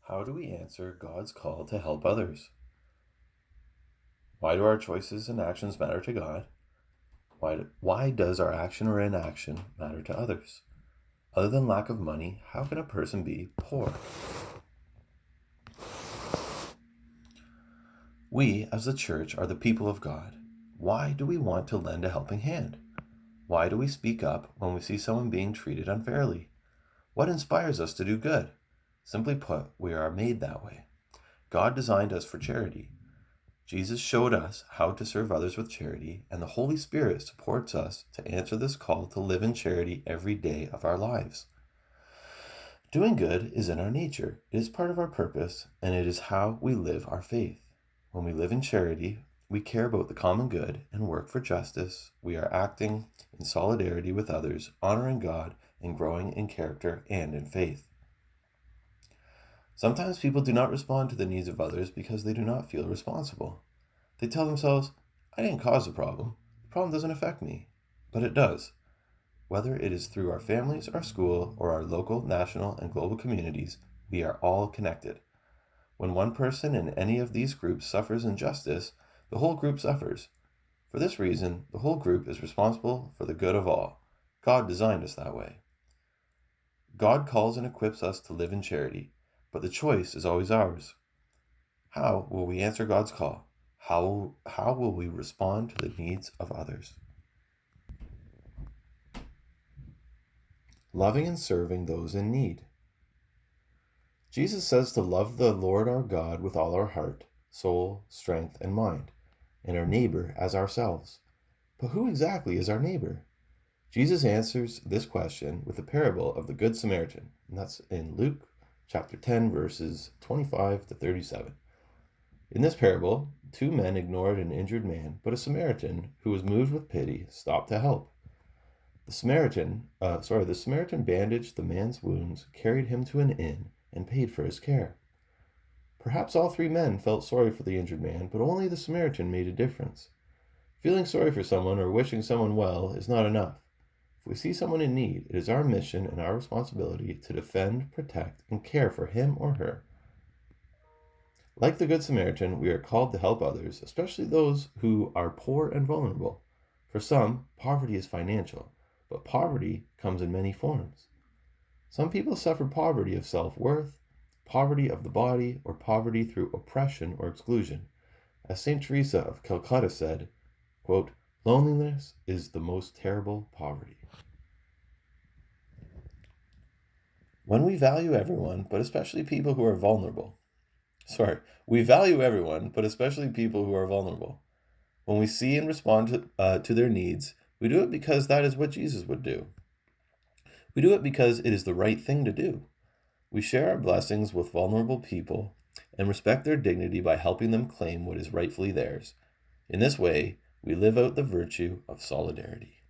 How do we answer God's call to help others? Why do our choices and actions matter to God? Why does our action or inaction matter to others? Other than lack of money, how can a person be poor? We, as the church, are the people of God. Why do we want to lend a helping hand? Why do we speak up when we see someone being treated unfairly? What inspires us to do good? Simply put, we are made that way. God designed us for charity. Jesus showed us how to serve others with charity, and the Holy Spirit supports us to answer this call to live in charity every day of our lives. Doing good is in our nature. It is part of our purpose, and it is how we live our faith. When we live in charity, we care about the common good and work for justice. We are acting in solidarity with others, honoring God, and growing in character and in faith. Sometimes people do not respond to the needs of others because they do not feel responsible. They tell themselves, I didn't cause the problem. The problem doesn't affect me. But it does. Whether it is through our families, our school, or our local, national, and global communities, we are all connected. When one person in any of these groups suffers injustice, the whole group suffers. For this reason, the whole group is responsible for the good of all. God designed us that way. God calls and equips us to live in charity, but the choice is always ours. How will we answer God's call? How will we respond to the needs of others? Loving and serving those in need. Jesus says to love the Lord our God with all our heart, soul, strength, and mind, and our neighbor as ourselves. But who exactly is our neighbor? Jesus answers this question with the parable of the Good Samaritan, and that's in Luke chapter 10, verses 25 to 37. In this parable, two men ignored an injured man, but a Samaritan, who was moved with pity, stopped to help. The Samaritan bandaged the man's wounds, carried him to an inn, and paid for his care. Perhaps all three men felt sorry for the injured man, but only the Samaritan made a difference. Feeling sorry for someone or wishing someone well is not enough. If we see someone in need, it is our mission and our responsibility to defend, protect, and care for him or her. Like the Good Samaritan, we are called to help others, especially those who are poor and vulnerable. For some, poverty is financial, but poverty comes in many forms. Some people suffer poverty of self-worth, poverty of the body, or poverty through oppression or exclusion. As St. Teresa of Calcutta said, quote, loneliness is the most terrible poverty. When we value everyone, but especially people who are vulnerable. We value everyone, but especially people who are vulnerable. When we see and respond to their needs, we do it because that is what Jesus would do. We do it because it is the right thing to do. We share our blessings with vulnerable people and respect their dignity by helping them claim what is rightfully theirs. In this way, we live out the virtue of solidarity.